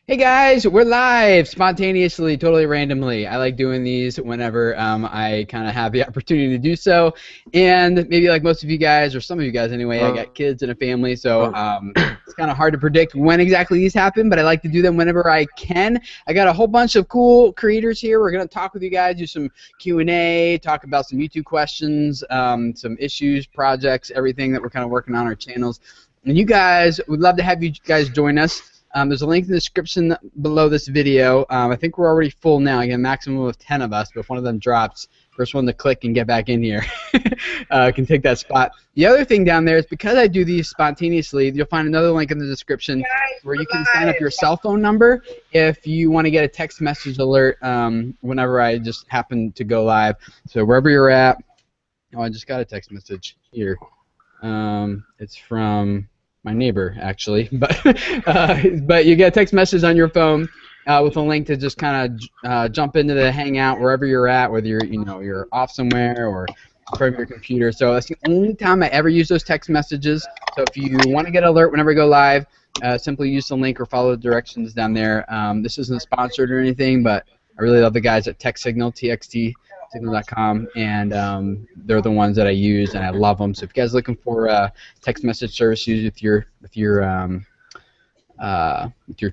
Hey guys, we're live spontaneously, totally randomly. I like doing these whenever I kind of have the opportunity to do so. And maybe like most of you guys, or some of you guys anyway, I got kids and a family, so it's kind of hard to predict when exactly these happen, but I like to do them whenever I can. I got a whole bunch of cool creators here. We're going to talk with you guys, do some Q&A, talk about some YouTube questions, some issues, projects, everything that we're kind of working on our channels. And you guys, we'd love to have you guys join us. There's a link in the description below this video. I think we're already full now. Again, maximum of 10 of us, but if one of them drops, first one to click and get back in here can take that spot. The other thing down there is because I do these spontaneously, you'll find another link in the description where you can sign up your cell phone number if you want to get a text message alert whenever I just happen to go live. So wherever you're at, oh, I just got a text message here. It's from my neighbor, actually, but you get a text message on your phone with a link to just kind of jump into the Hangout wherever you're at, whether you're off somewhere or from your computer. So that's the only time I ever use those text messages. So if you want to get an alert whenever I go live, simply use the link or follow the directions down there. This isn't sponsored or anything, but I really love the guys at TechSignal, TXT.signal.com, and they're the ones that I use, and I love them. So if you guys are looking for text message service used with your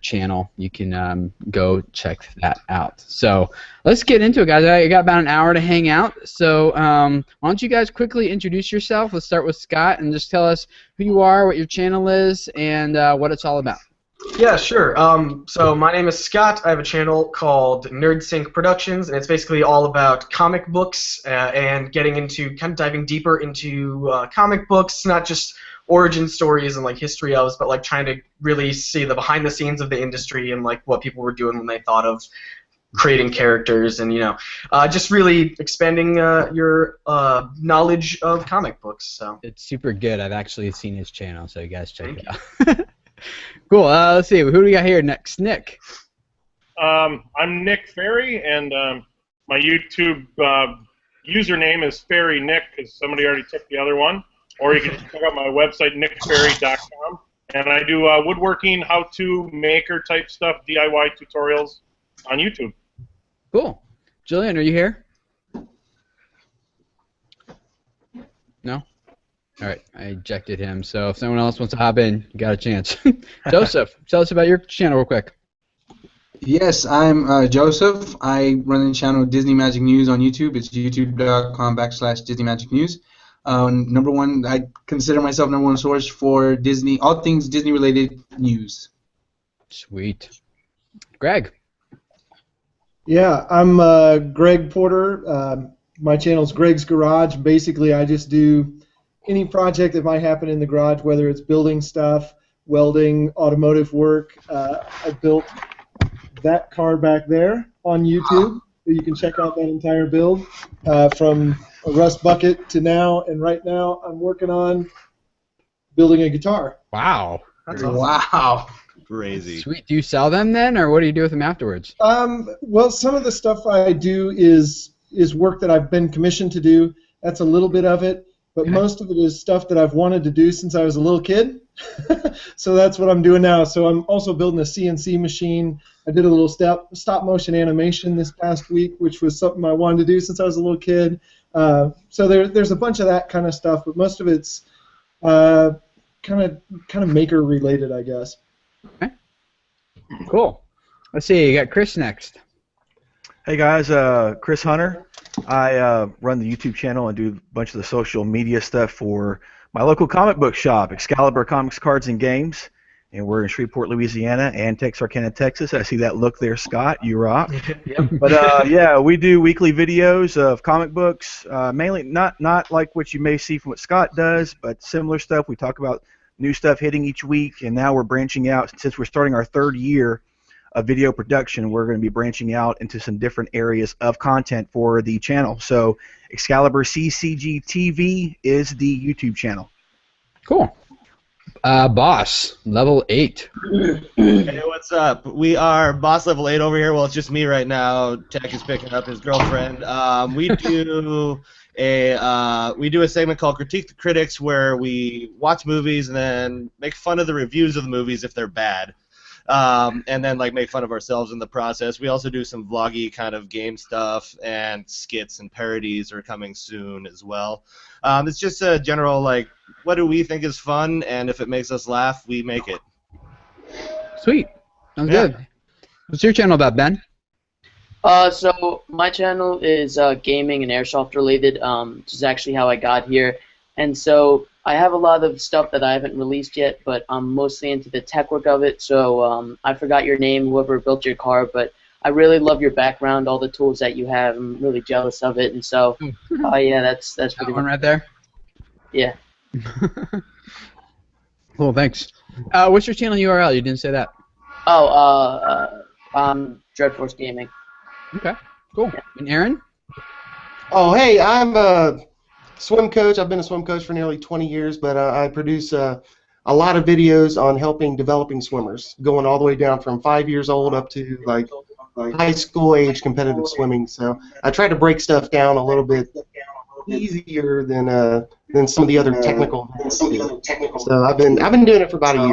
channel, you can go check that out. So let's get into it, guys. I got about an hour to hang out. So why don't you guys quickly introduce yourself? Let's start with Scott, and just tell us who you are, what your channel is, and what it's all about. Yeah, sure. So my name is Scott. I have a channel called NerdSync Productions, and it's basically all about comic books and getting into, kind of diving deeper into comic books, not just origin stories and like history of, but like trying to really see the behind the scenes of the industry and like what people were doing when they thought of creating characters, and just really expanding your knowledge of comic books. So it's super good. I've actually seen his channel, so you guys check it out. Cool. Let's see. Who do we got here next? Nick. I'm Nick Ferry, and my YouTube username is FerryNick because somebody already took the other one. Or you can check out my website, nickferry.com. And I do woodworking, how-to, maker-type stuff, DIY tutorials on YouTube. Cool. Jillian, are you here? No? All right, I ejected him, so if someone else wants to hop in, you got a chance. Joseph, tell us about your channel real quick. Yes, I'm Joseph. I run the channel Disney Magic News on YouTube. It's youtube.com/Disney Magic News. Number one, I consider myself number one source for Disney, all things Disney-related news. Sweet. Greg. Yeah, I'm Greg Porter. My channel's Greg's Garage. Basically, I just do any project that might happen in the garage, whether it's building stuff, welding, automotive work. I built that car back there on YouTube. You can check out that entire build from a rust bucket to now, and right now I'm working on building a guitar. Wow. that's awesome. Wow. Crazy. Sweet. Do you sell them then, or what do you do with them afterwards? Well, some of the stuff I do is work that I've been commissioned to do. That's a little bit of it. But most of it is stuff that I've wanted to do since I was a little kid. So that's what I'm doing now. So I'm also building a CNC machine. I did a little stop motion animation this past week, which was something I wanted to do since I was a little kid. So there's a bunch of that kind of stuff, but most of it's kind of maker related, I guess. Okay. Cool. Let's see. You got Chris next. Hey guys, Chris Hunter. I run the YouTube channel and do a bunch of the social media stuff for my local comic book shop, Excalibur Comics, Cards, and Games. And we're in Shreveport, Louisiana, and Texarkana, Texas. I see that look there, Scott. You rock. Yep. But yeah, we do weekly videos of comic books, mainly not like what you may see from what Scott does, but similar stuff. We talk about new stuff hitting each week, and now we're branching out. Since we're starting our third year of video production, we're going to be branching out into some different areas of content for the channel. So Excalibur CCG TV is the YouTube channel. Cool. Boss, level 8. Hey, what's up? We are Boss Level 8 over here. Well, it's just me right now. Tech is picking up his girlfriend. We do a segment called Critique the Critics, where we watch movies and then make fun of the reviews of the movies if they're bad. and then like make fun of ourselves in the process. We also do some vloggy kind of game stuff, and skits and parodies are coming soon as well. It's just a general like, what do we think is fun, and if it makes us laugh, we make it. Sweet. Sounds good. What's your channel about, Ben? So my channel is gaming and airsoft related, which is actually how I got here. And so I have a lot of stuff that I haven't released yet, but I'm mostly into the tech work of it. So I forgot your name, whoever built your car, but I really love your background, all the tools that you have. I'm really jealous of it, and so yeah, that's That pretty one right there? Yeah. Cool, thanks. What's your channel URL? You didn't say that. Oh, Dreadforce Gaming. Okay, cool. And Aaron? Oh, hey, I'm a swim coach. I've been a swim coach for nearly 20 years, but I produce a lot of videos on helping developing swimmers, going all the way down from 5 years old up to like high school age competitive swimming. So I try to break stuff down a little bit easier than some of the other technical. So I've been doing it for about a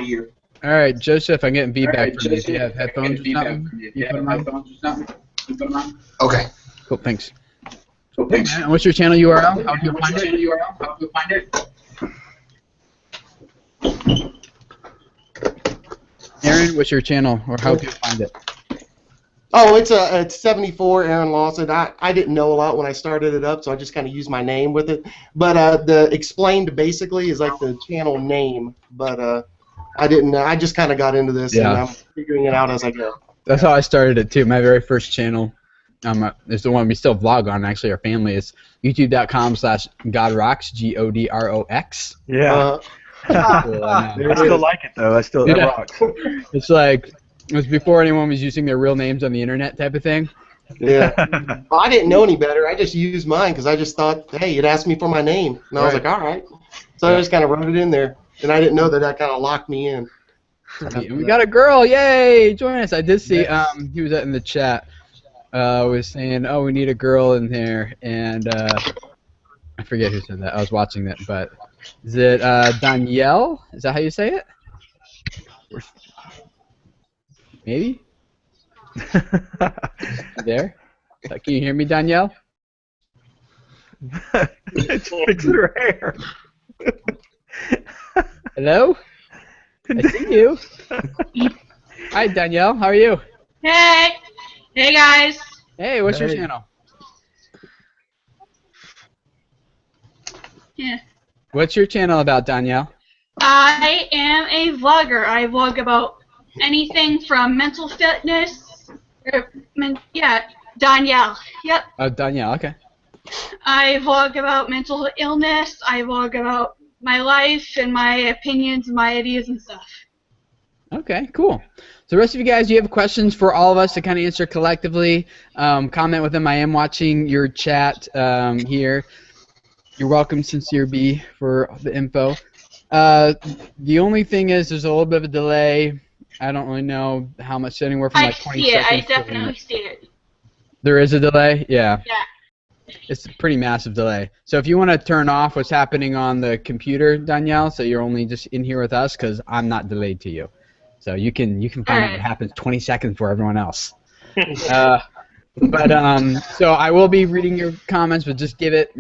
year. All right, Joseph, I'm getting feedback from you. Do you have headphones or something? You put them on? Okay. Cool, thanks. And what's your channel URL? How do you find it? Aaron, what's your channel, or how do you find it? Oh, it's 74 Aaron Lawson. I didn't know a lot when I started it up, so I just kind of used my name with it. But the explained basically is like the channel name, but I didn't. I just kind of got into this, and I'm figuring it out as I go. That's how I started it too. My very first channel is the one we still vlog on. Actually, our family is youtube.com/godrocks, GODROX. Yeah. Cool, I still like it though. That rocks. It's like it was before anyone was using their real names on the internet, type of thing. Yeah. Well, I didn't know any better. I just used mine because I just thought, hey, it asked me for my name, and I was like, all right. So I just kind of wrote it in there. And I didn't know that kind of locked me in. And we got a girl! Yay! Join us! I did see. He was in the chat. Was saying, "Oh, we need a girl in there," and I forget who said that. I was watching that, but is it Danielle? Is that how you say it? Maybe. You there? Can you hear me, Danielle? It's fixing her hair. Hello? I see you. Hi, Danielle. How are you? Hey! Hey, guys. Hey, what's your channel? Yeah. What's your channel about, Danielle? I am a vlogger. I vlog about anything from mental fitness. Yeah, Danielle. Yep. Oh, Danielle. Okay. I vlog about mental illness. I vlog about my life and my opinions and my ideas and stuff. Okay, cool. So the rest of you guys, do you have questions for all of us to kind of answer collectively? Comment with them. I am watching your chat here. You're welcome, Sincere B, for the info. The only thing is there's a little bit of a delay. I don't really know how much, anywhere from like 20 seconds. I definitely see it. There is a delay? Yeah. Yeah. It's a pretty massive delay. So if you want to turn off what's happening on the computer, Danielle, so you're only just in here with us, because I'm not delayed to you. So you can find out what happens 20 seconds for everyone else. So I will be reading your comments, but just give it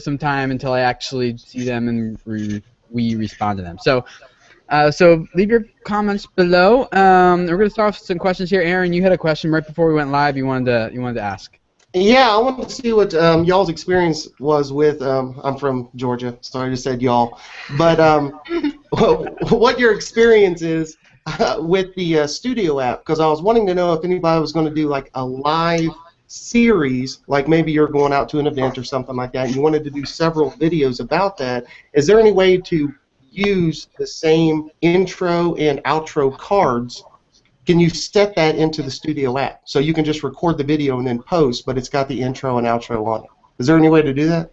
some time until I actually see them and we respond to them. So leave your comments below. We're going to start off with some questions here. Aaron, you had a question right before we went live. You wanted to ask. Yeah, I wanted to see what y'all's experience was with. I'm from Georgia, so I just said y'all. But what your experience is with the studio app, because I was wanting to know if anybody was going to do like a live series, like maybe you're going out to an event or something like that, and you wanted to do several videos about that. Is there any way to use the same intro and outro cards? Can you set that into the studio app so you can just record the video and then post, but it's got the intro and outro on it? Is there any way to do that?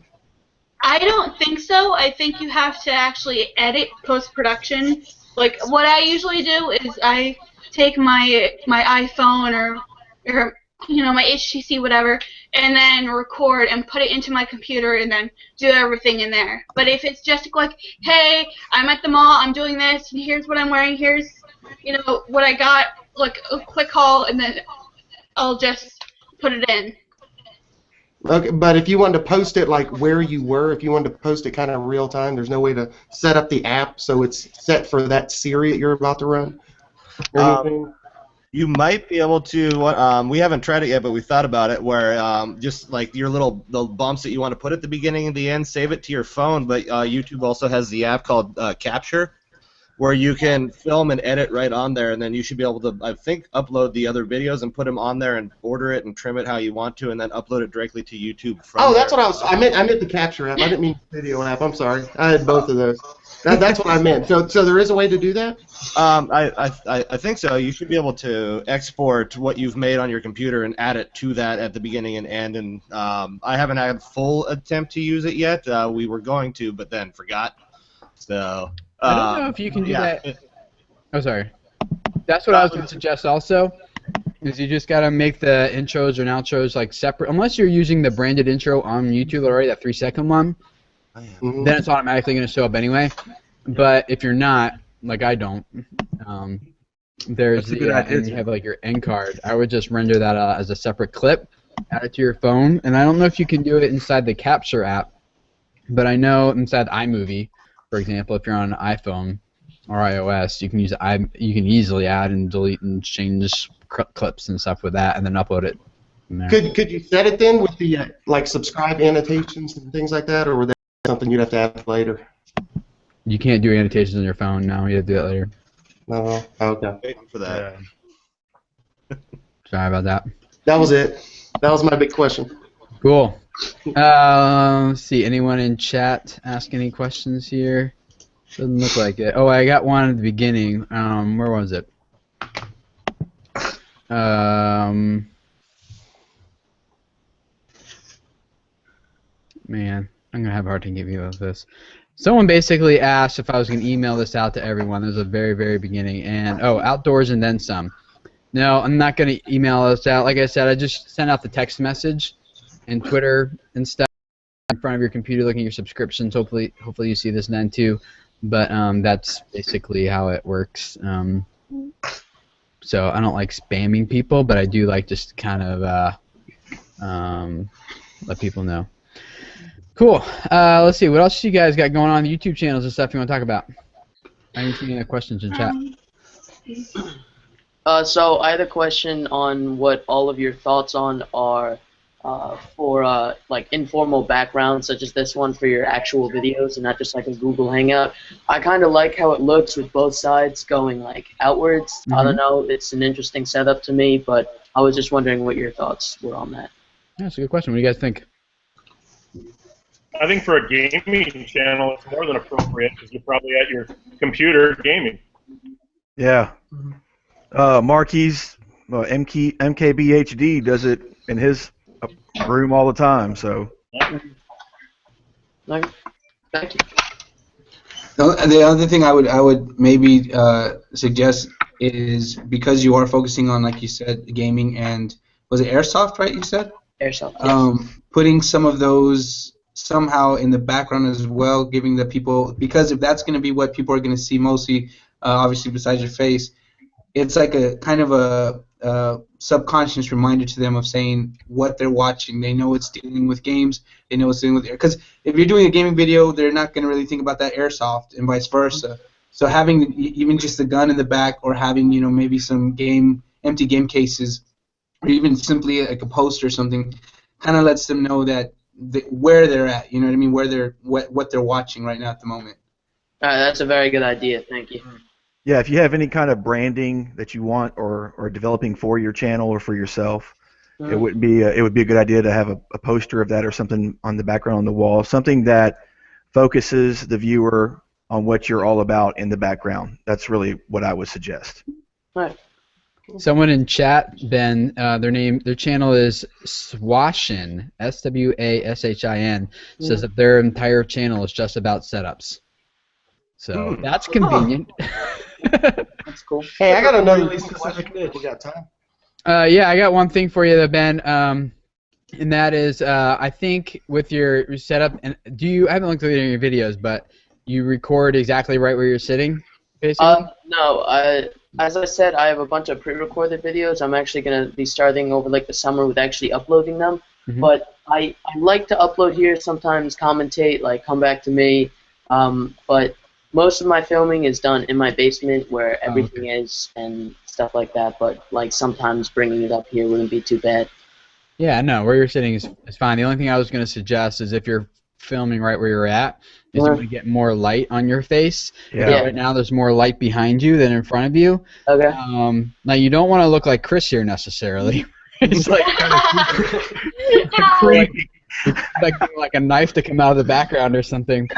I don't think so. I think you have to actually edit post-production. Like, what I usually do is I take my iPhone or my HTC, whatever, and then record and put it into my computer and then do everything in there. But if it's just like, hey, I'm at the mall, I'm doing this, and here's what I'm wearing, here's you know, what I got, like a quick haul, and then I'll just put it in. Okay, but if you wanted to post it like where you were, if you wanted to post it kind of real time, there's no way to set up the app so it's set for that series that you're about to run? Or anything? You might be able to. We haven't tried it yet, but we thought about it. Where just like your the bumps that you want to put at the beginning and the end, save it to your phone. But YouTube also has the app called Capture, where you can film and edit right on there, and then you should be able to, I think, upload the other videos and put them on there and order it and trim it how you want to, and then upload it directly to YouTube. From That's what I meant the Capture app. I didn't mean video app. I'm sorry. I had both of those. That's what I meant. So there is a way to do that? I think so. You should be able to export what you've made on your computer and add it to that at the beginning and end. And I haven't had a full attempt to use it yet. We were going to, but then forgot. So I don't know if you can do that. Oh, sorry. That's what I was going to suggest also. Is you just gotta make the intros and outros like separate, unless you're using the branded intro on YouTube already, that 3-second one. Then it's automatically going to show up anyway. But if you're not, like I don't, there's and you have like your end card. I would just render that as a separate clip, add it to your phone, and I don't know if you can do it inside the Capture app, but I know inside iMovie, for example, if you're on an iPhone or iOS, you can use you can easily add and delete and change clips and stuff with that, and then upload it. Could you set it then with the like subscribe annotations and things like that, or would that be something you'd have to add later? You can't do annotations on your phone now. You have to do it later. No. Okay. Waiting for that. Sorry about that. That was it. That was my big question. Cool. Let's see. Anyone in chat ask any questions here? Doesn't look like it. Oh, I got one at the beginning. Where was it? Man, I'm gonna have a hard time giving you this. Someone basically asked if I was gonna email this out to everyone. This was the very, very beginning, and outdoors and then some. No, I'm not gonna email this out. Like I said, I just sent out the text message and Twitter and stuff in front of your computer, looking at your subscriptions. Hopefully you see this then too. But that's basically how it works. So I don't like spamming people, but I do like just kind of let people know. Cool. Let's see. What else you guys got going on the YouTube channels and stuff you want to talk about? I didn't see any questions in chat. So I had a question on what all of your thoughts on are for like informal backgrounds such as this one for your actual videos and not just like a Google Hangout. I kind of like how it looks with both sides going like outwards. Mm-hmm. I don't know, it's an interesting setup to me, but I was just wondering what your thoughts were on that. Yeah, that's a good question. What do you guys think? I think for a gaming channel, it's more than appropriate because you're probably at your computer gaming. Yeah. Marquis, MKBHD does it in his room all the time, so. Thank you. The other thing I would maybe suggest is, because you are focusing on, like you said, gaming and, was it airsoft, right, you said? Airsoft, yes. Putting some of those somehow in the background as well, giving the people, because if that's going to be what people are going to see mostly, obviously besides your face, it's like a kind of a subconscious reminder to them of saying what they're watching. They know it's dealing with games. They know it's dealing with air. Because if you're doing a gaming video, they're not going to really think about that airsoft, and vice versa. So having even just the gun in the back, or having maybe some empty game cases, or even simply like a poster or something, kind of lets them know that where they're at. You know what I mean? Where what they're watching right now at the moment. That's a very good idea. Thank you. Yeah, if you have any kind of branding that you want or developing for your channel or for yourself, it would be a good idea to have a poster of that or something on the background on the wall, something that focuses the viewer on what you're all about in the background. That's really what I would suggest. All right. Someone in chat, Ben, their channel is Swashin, SWASHIN, says that their entire channel is just about setups. So that's convenient. That's cool. Hey, I got another really specific niche. We got time. Yeah, I got one thing for you, Ben, and that is, I think with your setup, and I haven't looked at any of your videos, but you record exactly right where you're sitting, basically? No, as I said, I have a bunch of pre-recorded videos. I'm actually going to be starting over like the summer with actually uploading them. But I like to upload here, sometimes commentate, like come back to me. But most of my filming is done in my basement where everything is and stuff like that. But like sometimes bringing it up here wouldn't be too bad. Yeah, no, where you're sitting is fine. The only thing I was going to suggest is if you're filming right where you're at, is you want to get more light on your face. Yeah. Right now there's more light behind you than in front of you. Okay. Now you don't want to look like Chris here necessarily. It's like creepy. like a knife to come out of the background or something.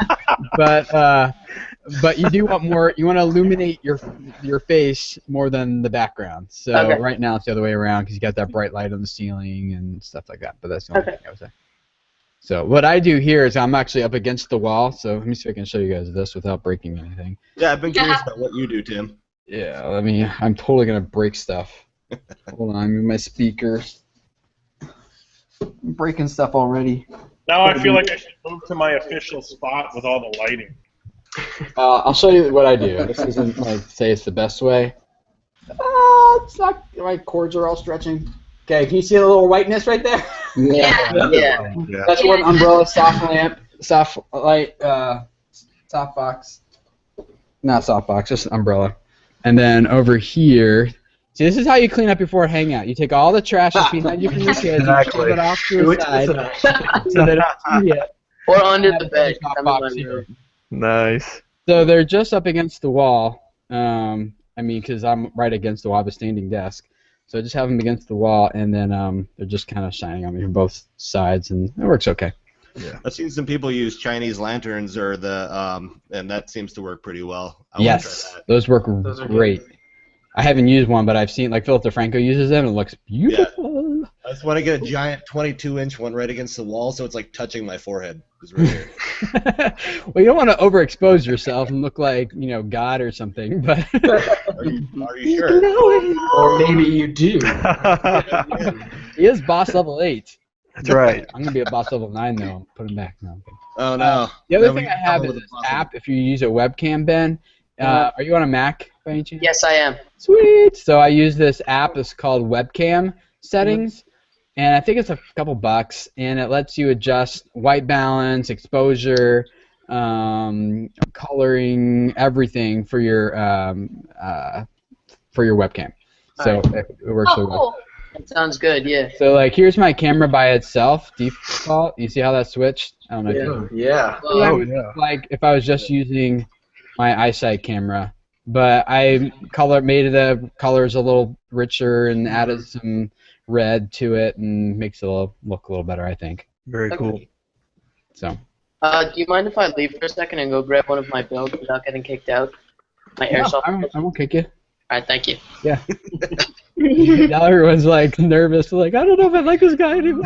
But you do want more. You want to illuminate your face more than the background. So right now it's the other way around because you got that bright light on the ceiling and stuff like that. But that's the only thing I would say. So what I do here is I'm actually up against the wall. So let me see if I can show you guys this without breaking anything. Yeah, I've been curious about what you do, Tim. Yeah, I'm totally gonna break stuff. Hold on, move my speakers. I'm breaking stuff already. Now I feel like I should move to my official spot with all the lighting. I'll show you what I do. This isn't like say it's the best way. It's not. My cords are all stretching. Okay, can you see the little whiteness right there? Yeah. That's one umbrella, soft lamp, soft light, softbox. Not softbox, just umbrella. And then over here, see, this is how you clean up before a hangout. You take all the trash that's behind you from your kids, you shove it off to the side, so that it's or under the bed. Nice. So they're just up against the wall. I mean, because I'm right against the wall. I have a standing desk. So I just have them against the wall, and then they're just kind of shining on me from both sides, and it works okay. Yeah. I've seen some people use Chinese lanterns, or and that seems to work pretty well. Yes, those work great. I haven't used one, but I've seen like Philip DeFranco uses them, and it looks beautiful. Yeah. I just want to get a giant 22-inch one right against the wall, so it's like touching my forehead. It's right here. Well, you don't want to overexpose yourself and look like God or something, but are you sure? Or maybe you do. He is boss level 8. That's right. I'm gonna be a boss level 9 though. Put him back now. Oh no. The other thing I have is this app. If you use a webcam, Ben, are you on a Mac by any chance? Yes, I am. Sweet. So I use this app. It's called Webcam Settings, and I think it's a couple bucks, and it lets you adjust white balance, exposure, coloring, everything for your webcam. So it works really well. That sounds good, yeah. So like, here's my camera by itself, default. You see how that switched? I don't know. Yeah. Like if I was just using my eyesight camera, but I made the colors a little richer and added some red to it and makes it look a little better, I think. Very cool. So. Do you mind if I leave for a second and go grab one of my builds without getting kicked out? My airsoft. I won't kick you. All right, thank you. Yeah. Now everyone's like nervous, like I don't know if I like this guy anymore.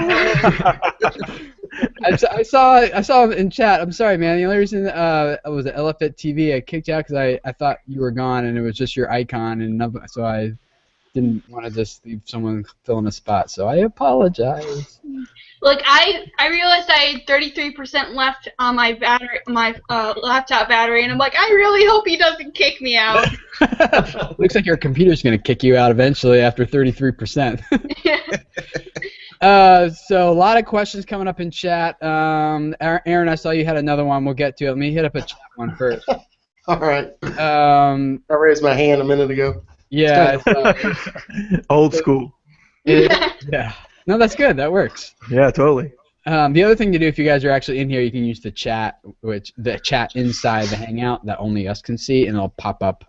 I saw in chat. I'm sorry, man. The only reason was it Elephant TV. I kicked you out because I thought you were gone and it was just your icon, and so I didn't want to just leave someone filling a spot. So I apologize. Look, I realized I had 33% left on my battery, my laptop battery, and I'm like, I really hope he doesn't kick me out. Looks like your computer's gonna kick you out eventually after 33%. So a lot of questions coming up in chat. Aaron, I saw you had another one. We'll get to it. Let me hit up a chat one first. All right. I raised my hand a minute ago. Yeah. Old school. Yeah. No, that's good. That works. Yeah, totally. The other thing to do if you guys are actually in here, you can use the chat, the chat inside the Hangout that only us can see, and it'll pop up,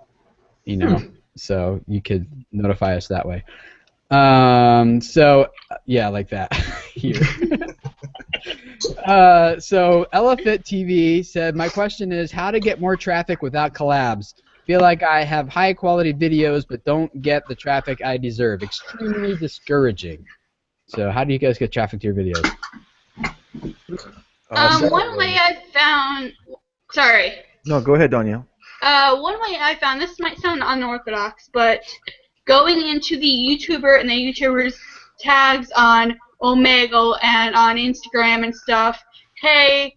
so you could notify us that way. So yeah, like that here. So Elephant TV said, my question is how to get more traffic without collabs. Feel like I have high quality videos but don't get the traffic I deserve. Extremely discouraging. So how do you guys get traffic to your videos? One way I found, sorry. No, go ahead, Danielle. One way I found, this might sound unorthodox, but going into the YouTuber and the YouTuber's tags on Omegle and on Instagram and stuff, hey,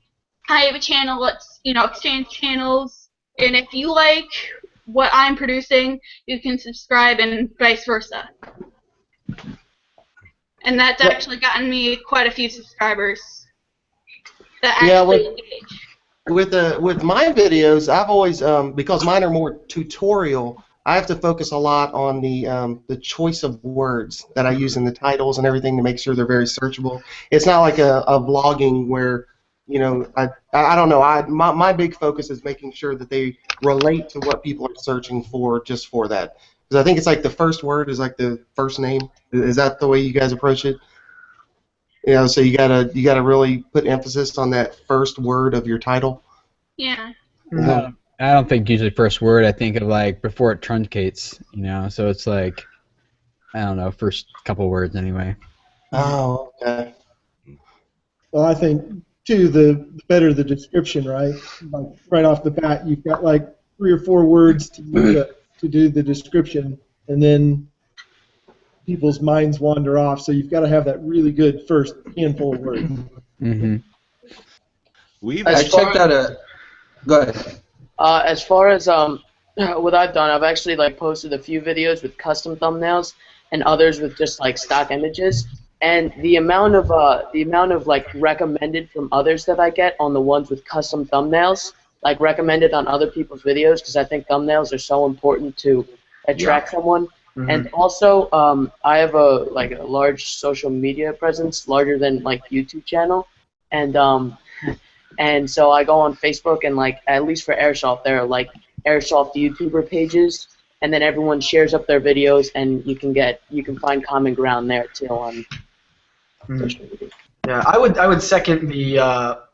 I have a channel, let's, exchange channels, and if you like what I'm producing, you can subscribe and vice versa. And that's actually gotten me quite a few subscribers that actually engage. With my videos, I've always because mine are more tutorial, I have to focus a lot on the choice of words that I use in the titles and everything to make sure they're very searchable. It's not like a vlogging where, you know, I don't know. My big focus is making sure that they relate to what people are searching for just for that. Because I think it's like the first word is like the first name. Is that the way you guys approach it? You know, so you gotta really put emphasis on that first word of your title. Yeah. I don't think usually first word. I think of like before it truncates, you know. So it's like, I don't know, first couple words anyway. Oh, okay. Well, I think too the better the description, right? Like right off the bat, you've got like 3 or 4 words to do the description, and then people's minds wander off. So you've got to have that really good first handful of words. Mm-hmm. I checked out a. Go ahead. As far as what I've done, I've actually like posted a few videos with custom thumbnails and others with just like stock images. And the amount of like recommended from others that I get on the ones with custom thumbnails, like recommended on other people's videos, because I think thumbnails are so important to attract someone. Mm-hmm. And also, I have a large social media presence, larger than like YouTube channel, and so I go on Facebook and like at least for Airsoft, there are like Airsoft YouTuber pages, and then everyone shares up their videos, and you can find common ground there too on social media. Yeah, I would second the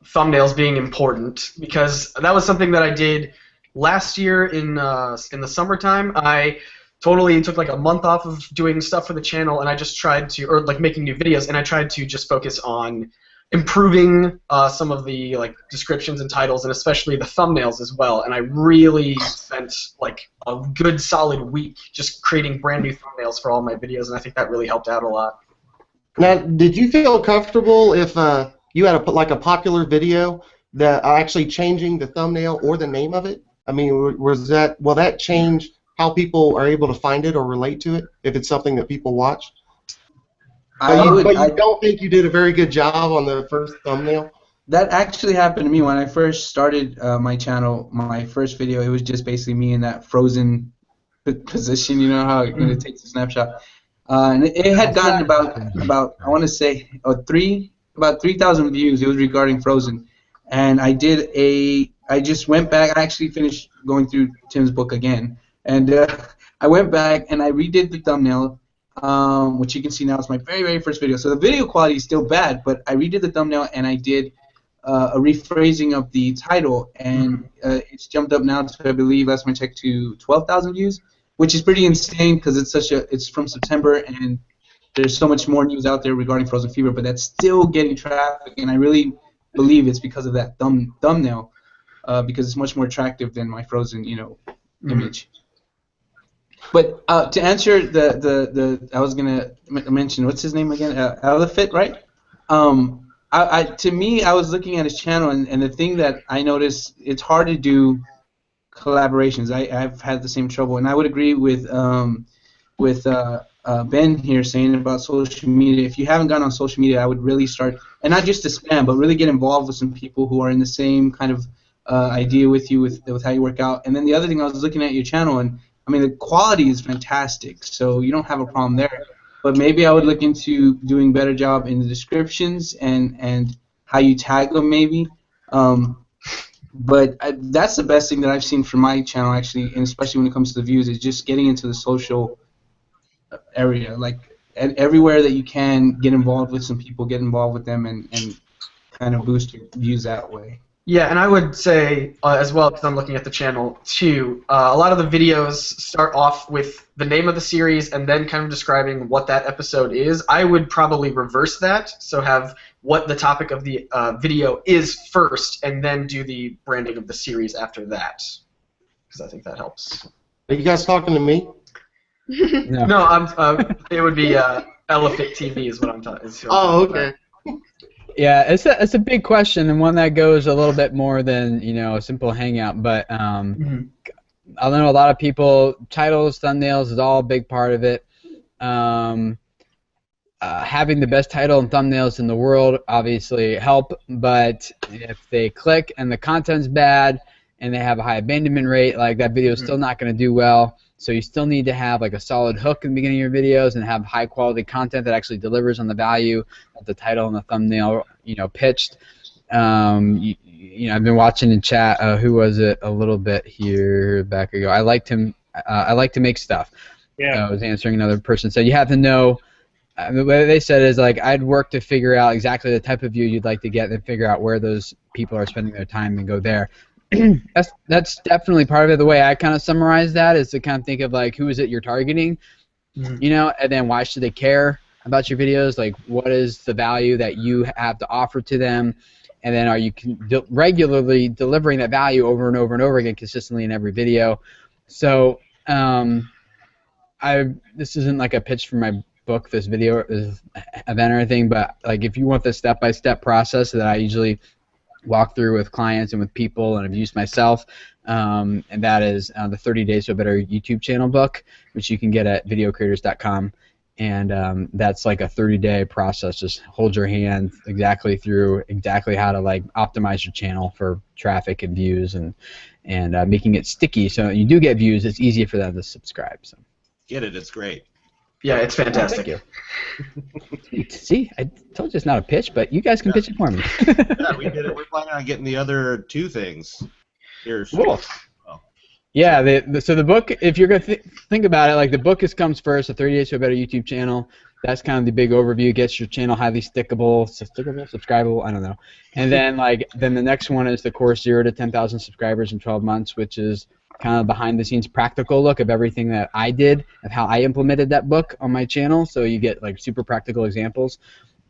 thumbnails being important, because that was something that I did last year in the summertime. I totally took like a month off of doing stuff for the channel, and I just tried to, or like making new videos, and I tried to just focus on improving some of the like descriptions and titles, and especially the thumbnails as well. And I really spent like a good solid week just creating brand new thumbnails for all my videos, and I think that really helped out a lot. Now, did you feel comfortable if you had a popular video that actually changing the thumbnail or the name of it? I mean, will that change how people are able to find it or relate to it if it's something that people watch? But you don't think you did a very good job on the first thumbnail? That actually happened to me when I first started my channel. My first video, it was just basically me in that frozen position. You know how it takes a snapshot. And it had gotten about I want to say about 3,000 views. It was regarding Frozen, and I just went back. I actually finished going through Tim's book again, and I went back and I redid the thumbnail, which you can see now is my very, very first video. So the video quality is still bad, but I redid the thumbnail and I did a rephrasing of the title, and it's jumped up now to, I believe, last time I checked, to 12,000 views, which is pretty insane because it's from September and there's so much more news out there regarding Frozen Fever, but that's still getting traffic, and I really believe it's because of that thumbnail, because it's much more attractive than my Frozen, image. But to answer I was gonna mention, what's his name again? Elephant, right? To me, I was looking at his channel, and the thing that I noticed, it's hard to do collaborations. I've had the same trouble, and I would agree with Ben here saying about social media. If you haven't gotten on social media, I would really start, and not just to spam, but really get involved with some people who are in the same kind of idea with you with how you work out. And then the other thing, I was looking at your channel, and I mean the quality is fantastic, so you don't have a problem there. But maybe I would look into doing a better job in the descriptions and how you tag them, maybe. But that's the best thing that I've seen from my channel, actually, and especially when it comes to the views, is just getting into the social area. Like, everywhere that you can, get involved with some people, get involved with them, and kind of boost your views that way. Yeah, and I would say as well, because I'm looking at the channel too, a lot of the videos start off with the name of the series and then kind of describing what that episode is. I would probably reverse that, so have what the topic of the video is first, and then do the branding of the series after that, because I think that helps. Are you guys talking to me? No, it would be Elephant TV is what I'm talking. Oh, okay. Yeah, it's a big question, and one that goes a little bit more than a simple hangout. But I know a lot of people, titles, thumbnails is all a big part of it. Having the best title and thumbnails in the world obviously help, but if they click and the content's bad and they have a high abandonment rate, like that video is still not going to do well. So you still need to have like a solid hook in the beginning of your videos and have high quality content that actually delivers on the value that the title and the thumbnail, pitched. I've been watching in chat. Who was it? A little bit here back ago. I like to make stuff. Yeah. I was answering another person said you have to know. The way they said is like I'd work to figure out exactly the type of view you'd like to get, and figure out where those people are spending their time and go there. That's definitely part of it. The way I kind of summarize that is to kind of think of like who is it you're targeting, and then why should they care about your videos? Like what is the value that you have to offer to them, and then are you regularly delivering that value over and over and over again consistently in every video? So this isn't like a pitch for my book, this video event or anything, but like if you want the step-by-step process that I usually walk through with clients and with people and I've used myself, and that is the 30 Days to a Better YouTube Channel book, which you can get at videocreators.com, and that's like a 30-day process. Just hold your hand exactly through exactly how to like optimize your channel for traffic and views, and making it sticky so you do get views. It's easier for them to subscribe. So get it, it's great. Yeah, it's fantastic. Thank you. See, I told you it's not a pitch, but you guys can pitch it for me. Yeah, we did it. We're planning on getting the other two things here soon. Cool. Yeah, so the book, if you're going to think about it, like the book comes first, the 30 Days to a Better YouTube Channel. That's kind of the big overview. Gets your channel highly subscribable, I don't know. And then the next one is the course 0 to 10,000 subscribers in 12 months, which is kind of behind-the-scenes practical look of everything that I did, of how I implemented that book on my channel. So you get like super practical examples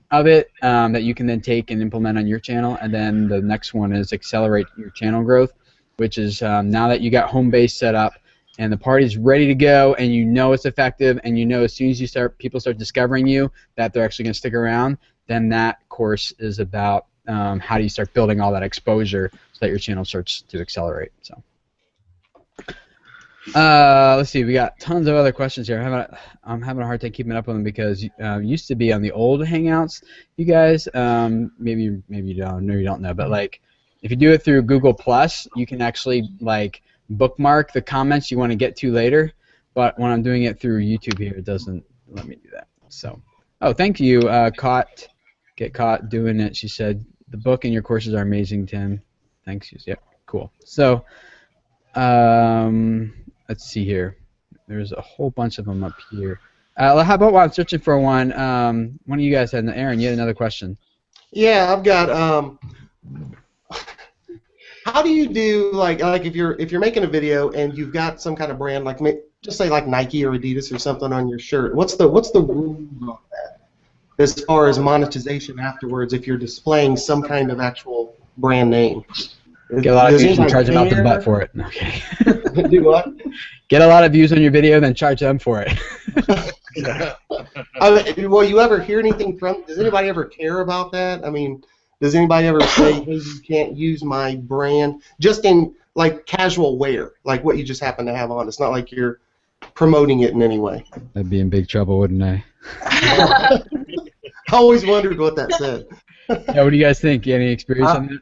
of it that you can then take and implement on your channel. And then the next one is Accelerate Your Channel Growth, which is now that you got home base set up and the party's ready to go and you know it's effective and you know as soon as people start discovering you that they're actually going to stick around, then that course is about how do you start building all that exposure so that your channel starts to accelerate. So. Let's see. We got tons of other questions here. I'm having a hard time keeping up with them because used to be on the old Hangouts. You guys, maybe you don't. No, you don't know. But like, if you do it through Google Plus, you can actually like bookmark the comments you want to get to later. But when I'm doing it through YouTube here, it doesn't let me do that. So, thank you, Get Caught doing it. She said the book and your courses are amazing, Tim. Thanks. Yep. Cool. So, let's see here. There's a whole bunch of them up here. How about while I'm searching for one? One of you guys had, Aaron, you had another question. Yeah, I've got. How do you do like if you're making a video and you've got some kind of brand like just say like Nike or Adidas or something on your shirt? What's the rule on that as far as monetization afterwards if you're displaying some kind of actual brand name? Get a lot of views and charge them out the butt for it. Okay. Do what? Get a lot of views on your video, then charge them for it. Well, you ever hear anything from? Does anybody ever care about that? I mean, does anybody ever say, "Hey, you can't use my brand," just in like casual wear, like what you just happen to have on? It's not like you're promoting it in any way. I'd be in big trouble, wouldn't I? I always wondered what that said. Yeah, what do you guys think? Any experience on that?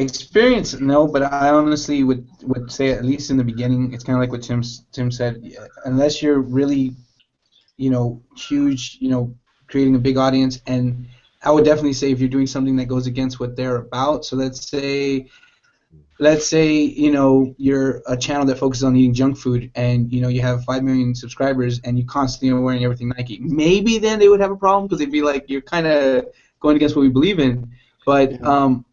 Experience, no, but I honestly would say at least in the beginning, it's kind of like what Tim said. Unless you're really, huge, creating a big audience, and I would definitely say if you're doing something that goes against what they're about. So let's say you're a channel that focuses on eating junk food, and you have 5 million subscribers, and you constantly are wearing everything Nike. Maybe then they would have a problem because they'd be like, you're kind of going against what we believe in. But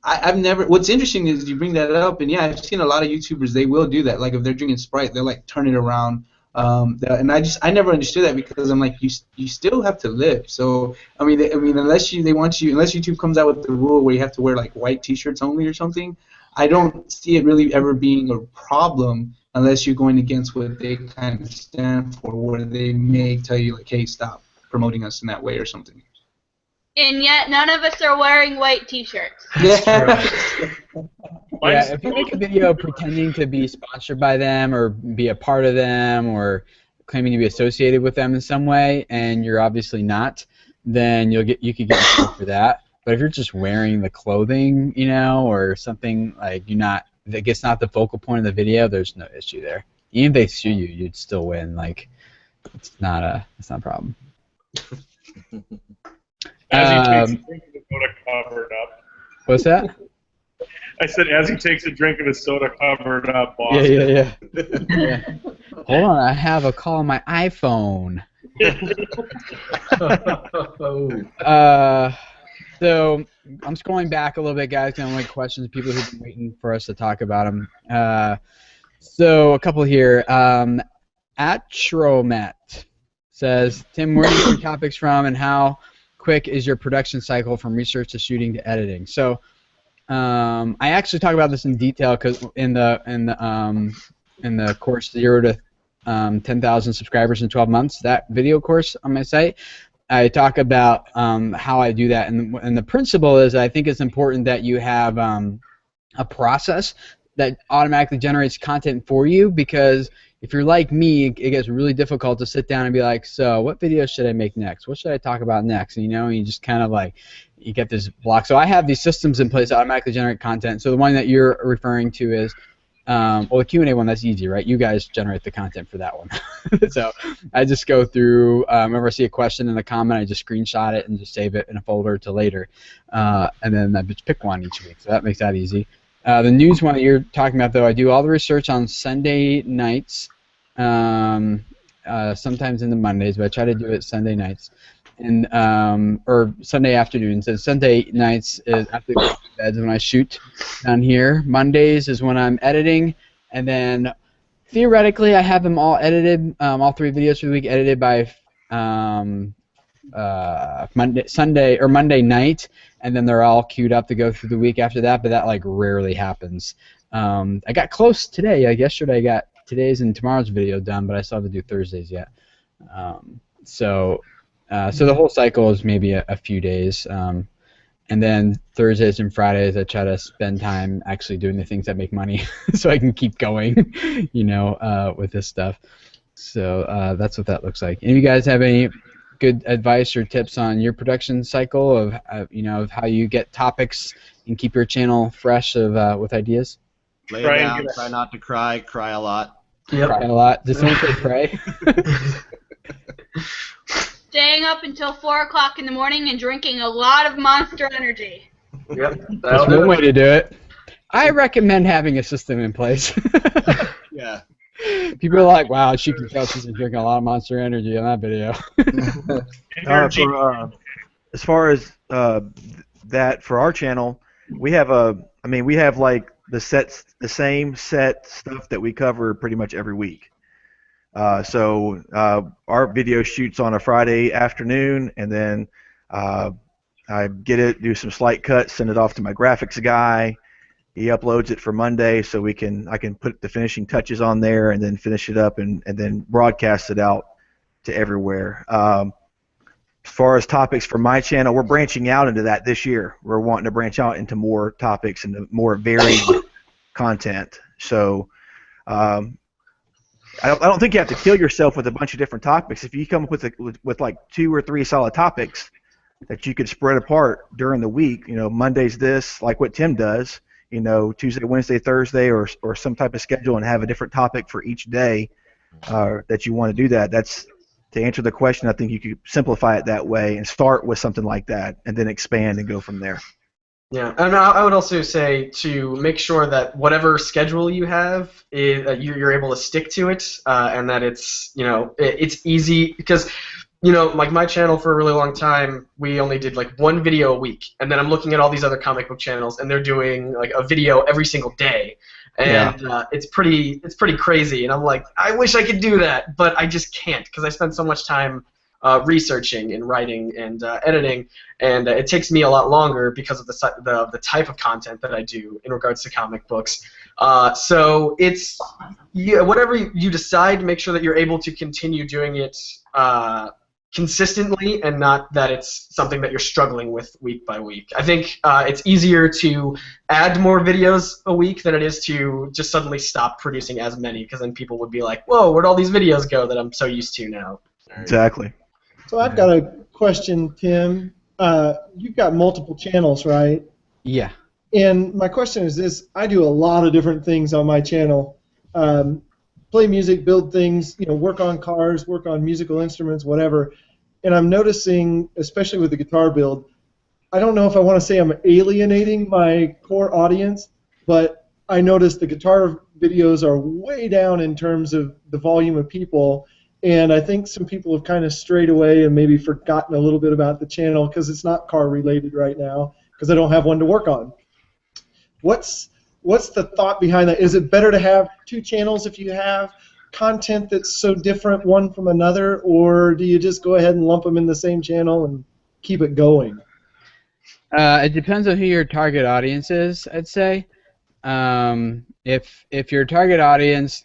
I've never. What's interesting is you bring that up, and yeah, I've seen a lot of YouTubers. They will do that. Like if they're drinking Sprite, they'll like turn it around. And I never understood that because I'm like, you still have to live. So I mean unless YouTube comes out with the rule where you have to wear like white T-shirts only or something, I don't see it really ever being a problem unless you're going against what they kind of stand for, where they may tell you like, hey, stop promoting us in that way or something. And yet, none of us are wearing white T-shirts. Yeah. Mine's if you make a video pretending to be sponsored by them or be a part of them or claiming to be associated with them in some way, and you're obviously not, then you could get in trouble for that. But if you're just wearing the clothing, you know, or something like that gets not the focal point of the video, there's no issue there. Even if they sue you, you'd still win. Like, it's not a problem. As he takes a drink of his soda covered up. What's that? I said as he takes a drink of his soda covered up, boss. Yeah. Hold on, I have a call on my iPhone. So I'm scrolling back a little bit, guys. Kind of like questions, people who've been waiting for us to talk about them. So a couple here. Atromet says, Tim, where do you get your topics from, and how quick is your production cycle from research to shooting to editing? So I actually talk about this in detail because in the course 0 to 10,000 subscribers in 12 months, that video course on my site, I talk about how I do that, and the principle is I think it's important that you have a process that automatically generates content for you, because if you're like me, it gets really difficult to sit down and be like, so what video should I make next? What should I talk about next? And, you just kind of like, you get this block. So I have these systems in place that automatically generate content. So the one that you're referring to is, well, the Q&A one, that's easy, right? You guys generate the content for that one. So I just go through, whenever I see a question in a comment, I just screenshot it and just save it in a folder to later. And then I just pick one each week. So that makes that easy. The news one that you're talking about, though, I do all the research on Sunday nights, sometimes in the Mondays, but I try to do it Sunday nights, and or Sunday afternoons. And Sunday nights is after bed when I shoot down here. Mondays is when I'm editing, and then theoretically I have them all edited, all 3 videos for the week edited by Monday night, and then they're all queued up to go through the week after that. But that like rarely happens. I got close today. Like yesterday, I got today's and tomorrow's video done, but I still have to do Thursdays yet. So the whole cycle is maybe a few days, and then Thursdays and Fridays I try to spend time actually doing the things that make money, so I can keep going, with this stuff. So that's what that looks like. Any of you guys have any good advice or tips on your production cycle of of how you get topics and keep your channel fresh with ideas? Lay it down, try not to cry a lot. Yep. Cry a lot. Does someone say pray? Staying up until 4 o'clock in the morning and drinking a lot of Monster Energy. Yep. That's one way to do it. I recommend having a system in place. Yeah. People are like, wow, she can tell she's been drinking a lot of Monster Energy on that video. As far as that for our channel, we have like the same set stuff that we cover pretty much every week. So our video shoots on a Friday afternoon, and then I get it, do some slight cuts, send it off to my graphics guy. He uploads it for Monday, so I can put the finishing touches on there and then finish it up and then broadcast it out to everywhere. As far as topics for my channel, we're branching out into that this year. We're wanting to branch out into more topics and more varied content. So I don't think you have to kill yourself with a bunch of different topics. If you come up with like 2 or 3 solid topics that you could spread apart during the week, Monday's this, like what Tim does, Tuesday, Wednesday, Thursday, or some type of schedule, and have a different topic for each day that you want to do that. That's to answer the question. I think you could simplify it that way and start with something like that, and then expand and go from there. Yeah, and I would also say to make sure that whatever schedule you have, you're able to stick to it, and that it's it's easy, because like my channel for a really long time, we only did like 1 video a week, and then I'm looking at all these other comic book channels, and they're doing like a video every single day, and it's pretty crazy, and I'm like, I wish I could do that, but I just can't, because I spend so much time researching and writing and editing, and it takes me a lot longer because of the type of content that I do in regards to comic books. So it's whatever you decide, make sure that you're able to continue doing it consistently and not that it's something that you're struggling with week by week. I think it's easier to add more videos a week than it is to just suddenly stop producing as many, because then people would be like, whoa, where'd all these videos go that I'm so used to now? Exactly. So I've got a question, Tim. You've got multiple channels, right? Yeah. And my question is this: I do a lot of different things on my channel. Play music, build things, work on cars, work on musical instruments, whatever. And I'm noticing, especially with the guitar build, I don't know if I want to say I'm alienating my core audience, but I notice the guitar videos are way down in terms of the volume of people, and I think some people have kind of strayed away and maybe forgotten a little bit about the channel because it's not car related right now because I don't have one to work on. What's the thought behind that? Is it better to have two channels if you have content that's so different one from another, or do you just go ahead and lump them in the same channel and keep it going? It depends on who your target audience is, I'd say. If your target audience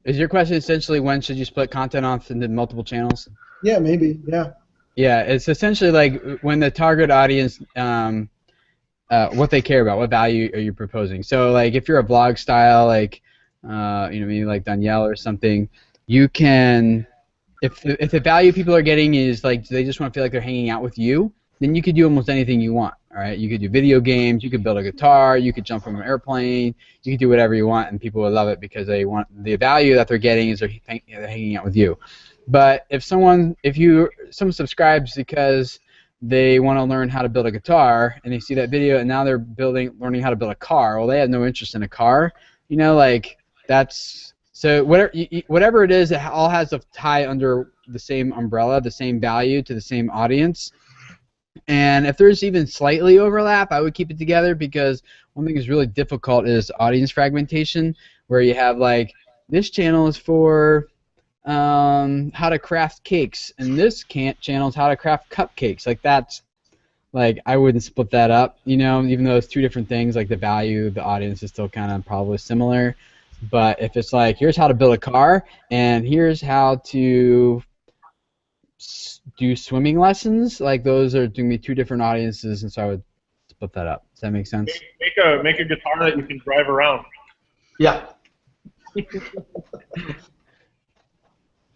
is your question essentially when should you split content off into multiple channels? Yeah, maybe. Yeah. Yeah, it's essentially like when the target audience what they care about, what value are you proposing? So like if you're a vlog style, like maybe like Danielle or something, you can, if the value people are getting is like they just want to feel like they're hanging out with you, then you could do almost anything you want. All right, you could do video games, you could build a guitar, you could jump from an airplane, you could do whatever you want, and people would love it because they want the value that they're getting is they're hanging out with you. But if someone subscribes because they want to learn how to build a guitar and they see that video and now they're learning how to build a car, well, they have no interest in a car, like that's so whatever it is, it all has to tie under the same umbrella, the same value to the same audience. And if there's even slightly overlap, I would keep it together, because one thing that's really difficult is audience fragmentation, where you have like this channel is for how to craft cakes, and this channel is how to craft cupcakes. Like that's like I wouldn't split that up, even though it's two different things. Like the value of the audience is still kind of probably similar. But if it's like here's how to build a car and here's how to do swimming lessons, like those are going to be two different audiences, and so I would split that up. Does that make sense? Make a guitar that you can drive around. Yeah.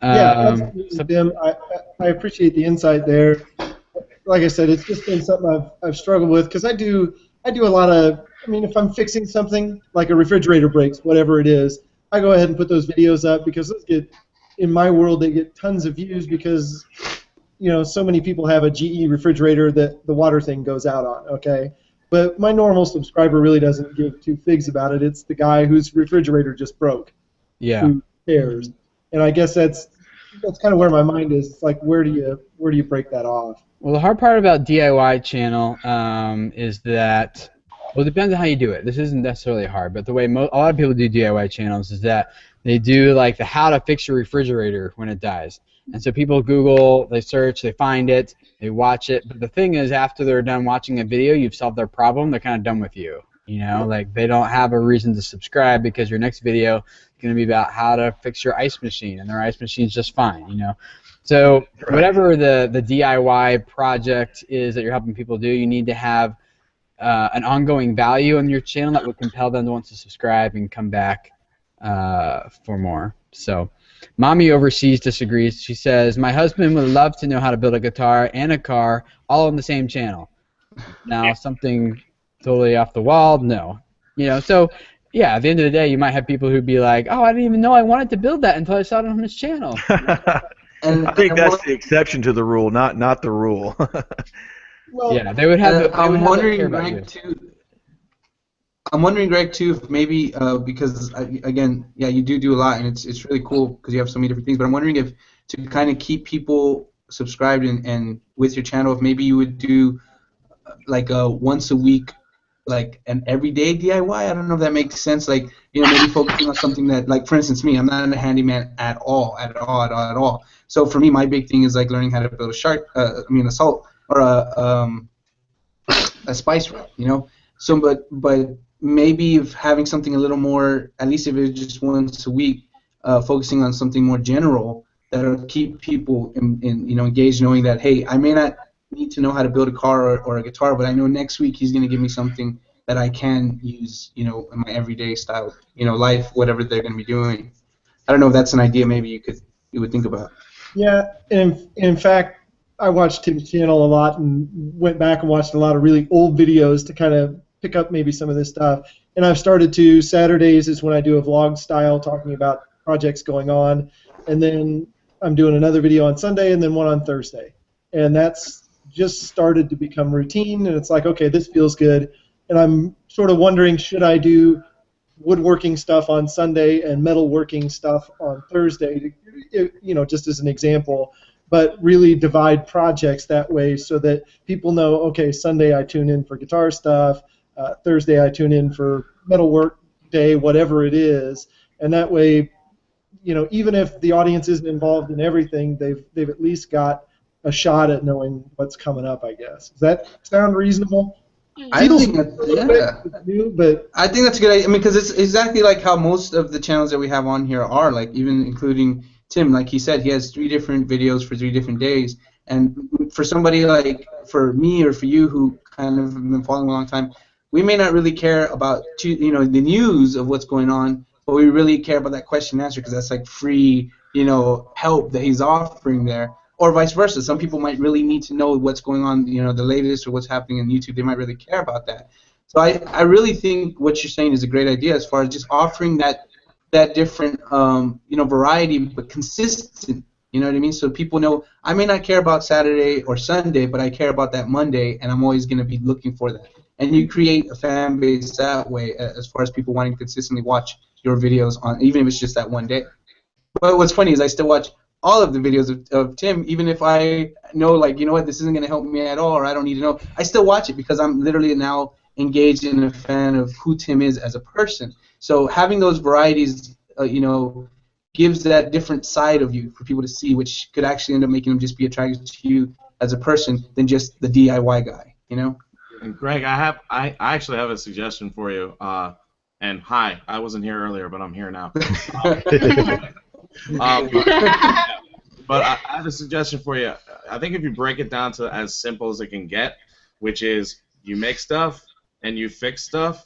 Yeah, Tim, I appreciate the insight there. Like I said, it's just been something I've struggled with, because I do a lot of, if I'm fixing something, like a refrigerator breaks, whatever it is, I go ahead and put those videos up, because those in my world, they get tons of views because, so many people have a GE refrigerator that the water thing goes out on, okay? But my normal subscriber really doesn't give two figs about it. It's the guy whose refrigerator just broke. Yeah. Who cares? And I guess that's kind of where my mind is. It's like, where do you break that off? Well, the hard part about DIY channel is that, well, it depends on how you do it. This isn't necessarily hard, but the way a lot of people do DIY channels is that they do like the how to fix your refrigerator when it dies. And so people Google, they search, they find it, they watch it. But the thing is, after they're done watching a video, you've solved their problem, they're kind of done with you. Like they don't have a reason to subscribe, because your next video is going to be about how to fix your ice machine, and their ice machine's just fine, So whatever the DIY project is that you're helping people do, you need to have an ongoing value on your channel that would compel them to want to subscribe and come back for more. So Mommy Overseas disagrees. She says, my husband would love to know how to build a guitar and a car all on the same channel. Now, something totally off the wall, no. So, yeah, at the end of the day, you might have people who'd be like, oh, I didn't even know I wanted to build that until I saw it on his channel. And I think that's the exception to the rule, not the rule. Well, yeah, they would have. I'm wondering, Greg, too, if maybe because again, yeah, you do a lot, and it's really cool because you have so many different things. But I'm wondering if to kind of keep people subscribed and with your channel, if maybe you would do like a once a week, like an everyday DIY. I don't know if that makes sense. Like maybe focusing on something that, like for instance, me, I'm not a handyman at all. So for me, my big thing is like learning how to build a salt or a spice rack, So, but maybe if having something a little more, at least if it's just once a week, focusing on something more general, that'll keep people engaged, knowing that, hey, I may not need to know how to build a car or a guitar, but I know next week he's going to give me something that I can use, in my everyday style, life, whatever they're going to be doing. I don't know if that's an idea maybe you would think about. Yeah, and in fact, I watched Tim's channel a lot and went back and watched a lot of really old videos to kind of pick up maybe some of this stuff. And I've started to, Saturdays is when I do a vlog style talking about projects going on, and then I'm doing another video on Sunday and then one on Thursday. And that's just started to become routine, and it's like, okay, this feels good. And I'm sort of wondering, should I do woodworking stuff on Sunday and metalworking stuff on Thursday, just as an example, but really divide projects that way so that people know, okay, Sunday I tune in for guitar stuff, Thursday I tune in for metalwork day, whatever it is, and that way, even if the audience isn't involved in everything, they've at least got a shot at knowing what's coming up, I guess. Does that sound reasonable? I think that's a good idea. I mean, because it's exactly like how most of the channels that we have on here are, like even including Tim. Like he said, he has 3 different videos for 3 different days. And for somebody like for me or for you who kind of have been following a long time, we may not really care about the news of what's going on, but we really care about that question and answer because that's like free help that he's offering there. Or vice versa. Some people might really need to know what's going on, the latest or what's happening on YouTube. They might really care about that. So I really think what you're saying is a great idea as far as just offering that different, variety, but consistent. You know what I mean? So people know I may not care about Saturday or Sunday, but I care about that Monday, and I'm always going to be looking for that. And you create a fan base that way as far as people wanting to consistently watch your videos on, even if it's just that one day. But what's funny is I still watch all of the videos of Tim, even if I know, like, this isn't going to help me at all, or I don't need to know. I still watch it because I'm literally now engaged in a fan of who Tim is as a person. So having those varieties, gives that different side of you for people to see, which could actually end up making them just be attracted to you as a person than just the DIY guy, And Greg, I actually have a suggestion for you. And hi, I wasn't here earlier, but I'm here now. But I have a suggestion for you. I think if you break it down to as simple as it can get, which is you make stuff and you fix stuff,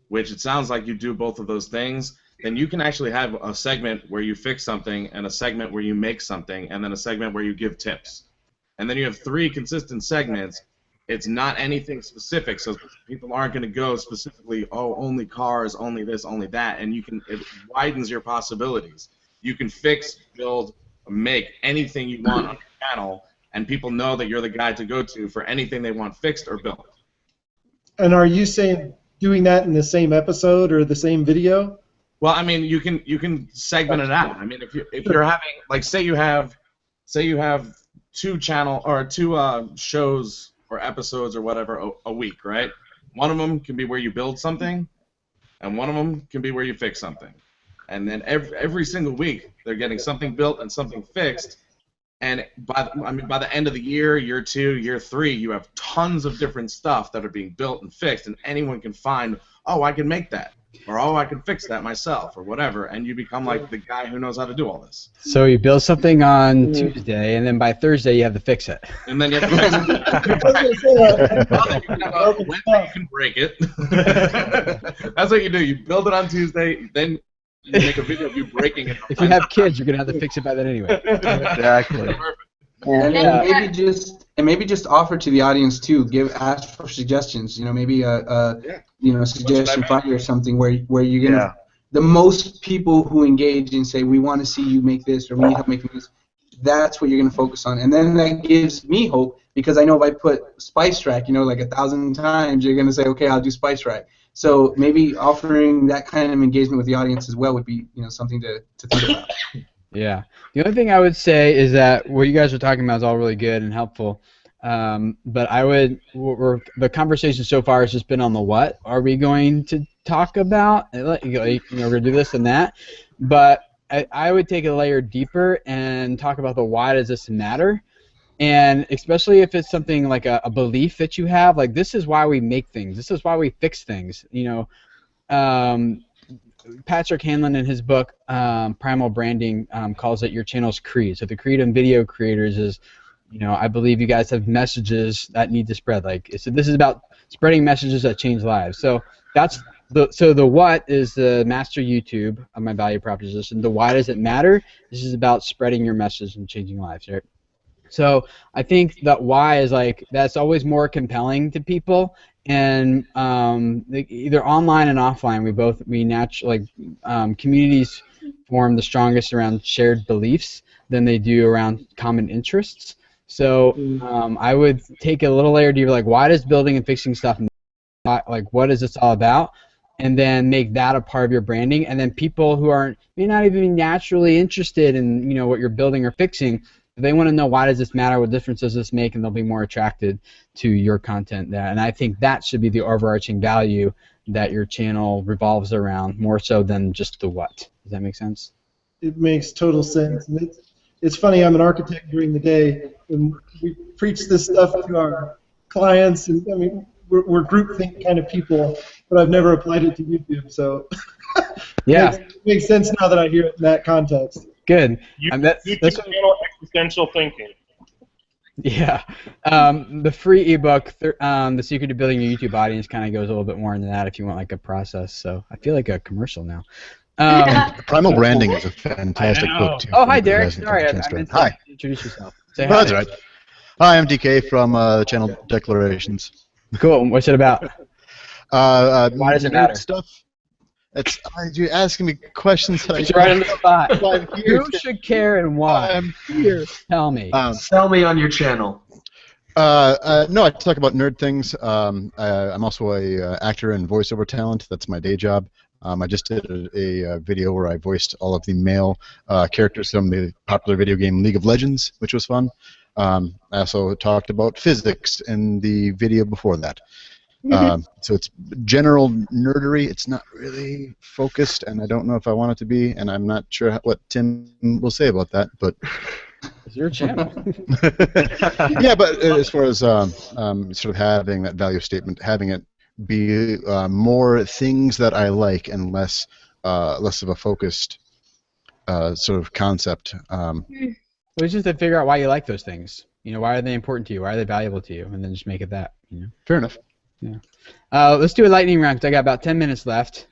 which it sounds like you do both of those things, then you can actually have a segment where you fix something and a segment where you make something and then a segment where you give tips. And then you have 3 consistent segments. It's not anything specific, so people aren't going to go specifically, oh, only cars, only this, only that, and it widens your possibilities. You can fix, build, make anything you want on your channel, and people know that you're the guy to go to for anything they want fixed or built. And are you saying doing that in the same episode or the same video? Well, I mean, you can segment it out. I mean, if you're having, like, say you have 2 shows or episodes or whatever a week, right? One of them can be where you build something, and one of them can be where you fix something. And then every single week they're getting something built and something fixed. And by the end of the year 2, year 3, you have tons of different stuff that are being built and fixed, and anyone can find, oh, I can make that, or oh, I can fix that myself, or whatever, and you become like the guy who knows how to do all this. So you build something on Tuesday, and then by Thursday you have to fix it. And then you have to fix it. Wednesday you can break it. That's what you do. You build it on Tuesday, then you make a video of you breaking it. If you have kids, you're gonna have to fix it by then anyway. Exactly. And maybe just offer to the audience too. Ask for suggestions. Maybe a suggestion Friday or something where you're gonna the most people who engage and say we want to see you make this or we need help making this. That's what you're gonna focus on, and then that gives me hope because I know if I put Spice Rack, like 1,000 times, you're gonna say okay, I'll do Spice Rack. So maybe offering that kind of engagement with the audience as well would be something to think about. Yeah. The only thing I would say is that what you guys are talking about is all really good and helpful. But the conversation so far has just been on the what are we going to talk about. We're going to do this and that. But I would take a layer deeper and talk about the why does this matter. And especially if it's something like a belief that you have, like this is why we make things. This is why we fix things. Patrick Hanlon in his book Primal Branding calls it your channel's creed. So the creed of video creators is, I believe you guys have messages that need to spread. So this is about spreading messages that change lives. So that's the what is the master YouTube of my value proposition. The why does it matter? This is about spreading your message and changing lives, right? So I think that why is that's always more compelling to people, and either online and offline, communities form the strongest around shared beliefs than they do around common interests. So I would take a little layer deeper, why does building and fixing stuff matter? What is this all about? And then make that a part of your branding, and then people who may not even be naturally interested in what you're building or fixing, they want to know why does this matter, what difference does this make, and they'll be more attracted to your content there. And I think that should be the overarching value that your channel revolves around, more so than just the what. Does that make sense? It makes total sense. And it's funny, I'm an architect during the day, and we preach this stuff to our clients, and we're groupthink kind of people, but I've never applied it to YouTube, so yeah, it makes sense now that I hear it in that context. Good. YouTube channel existential thinking. Yeah. The free ebook, The Secret to Building Your YouTube Audience, kind of goes a little bit more into that if you want a process. So I feel like a commercial now. Primal Branding is a fantastic book too. Oh, hi Derek. Sorry, hi. Introduce yourself. Say hi. That's right. Hi, I'm DK from channel Declarations. Cool. What's it about? Why does it matter? Stuff. You're asking me questions that It's right on the spot. You should care and why. I'm here. Tell me. Sell me on your channel. No, I talk about nerd things. I'm also a actor and voiceover talent. That's my day job. I just did a video where I voiced all of the male characters from the popular video game League of Legends, which was fun. I also talked about physics in the video before that. So it's general nerdery. It's not really focused, and I don't know if I want it to be, and I'm not sure what Tim will say about that, but... It's your channel. Yeah, but as far as sort of having that value statement, having it be more things that I like and less of a focused sort of concept. Well, it's just to figure out why you like those things. Why are they important to you? Why are they valuable to you? And then just make it that. Fair enough. Yeah. Let's do a lightning round because I got about 10 minutes left.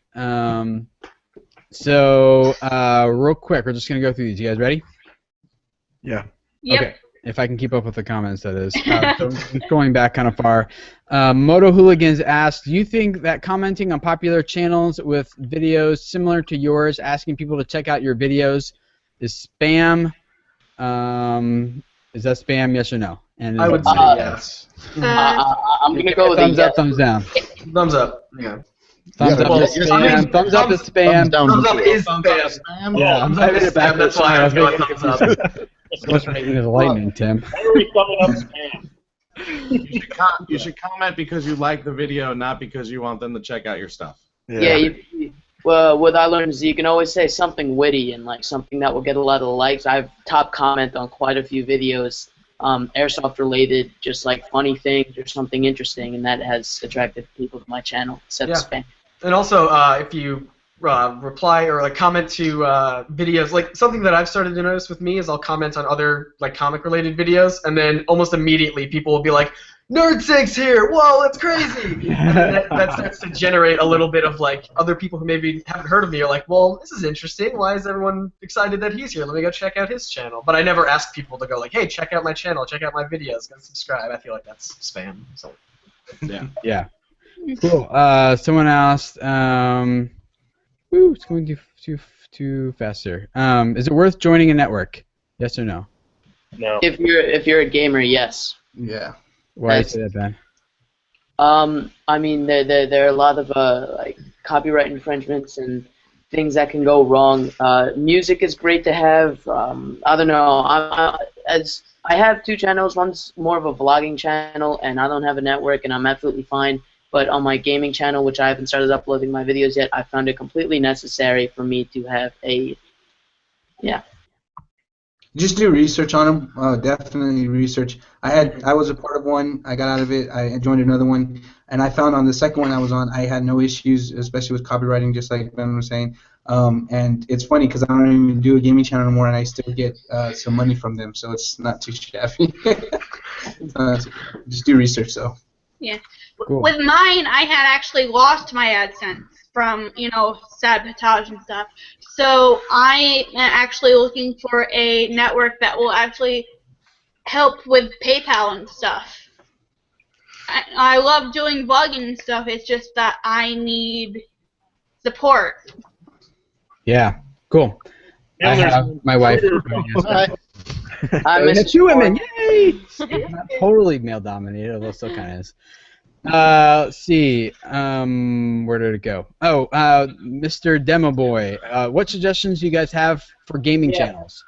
So real quick, we're just gonna go through these. You guys ready? Yeah. Yep. Okay. If I can keep up with the comments, that is. So going back kind of far. Moto Hooligans asked, do you think that commenting on popular channels with videos similar to yours, asking people to check out your videos, is spam? Is that spam, yes or no? And I would say yes. I'm going to go with thumbs a yes. up, thumbs down. Thumbs up. Yeah. Thumbs up is spam. Thumbs up is spam. Thumbs up is spam. Yeah, I'm typing it back. That's why I was going thumbs up. What's making this lightning, Tim? Why are we thumbing up spam? You should comment because you like the video, not because you want them to check out your stuff. Yeah. Well, what I learned is you can always say something witty and something that will get a lot of likes. I've top comment on quite a few videos, airsoft related, just funny things or something interesting, and that has attracted people to my channel instead of spam. And also, if you reply or comment to videos, something that I've started to notice with me is I'll comment on other comic-related videos, and then almost immediately people will be like, "Nerd6 here! Whoa, that's crazy!" And then that starts to generate a little bit of other people who maybe haven't heard of me are like, "Well, this is interesting. Why is everyone excited that he's here? Let me go check out his channel." But I never ask people to go "Hey, check out my channel, check out my videos, go subscribe." I feel like that's spam. So. Yeah. Yeah. Cool. Someone asked. It's going too fast here. Is it worth joining a network? Yes or no? No. If you're a gamer, yes. Yeah. Why do you say that, Ben? I mean, there are a lot of copyright infringements and things that can go wrong. Music is great to have. I don't know. I have two channels. One's more of a vlogging channel, and I don't have a network, and I'm absolutely fine. But on my gaming channel, which I haven't started uploading my videos yet, I found it completely necessary for me to have a, Just do research on them. Definitely research. I was a part of one. I got out of it. I joined another one, and I found on the second one I was on, I had no issues, especially with copywriting, just like Ben was saying. And it's funny because I don't even do a gaming channel anymore, and I still get some money from them, so it's not too shabby. Just do research, though. Yeah. Cool. With mine, I had actually lost my AdSense from, sabotage and stuff. So I am actually looking for a network that will actually help with PayPal and stuff. I love doing vlogging and stuff. It's just that I need support. Yeah, cool. Yeah, I there's- have my wife. I'm It's two women, yay! Not totally male dominated, although still kind of is. Let's see. Where did it go? Oh, Mr. Demo Boy. What suggestions do you guys have for gaming channels?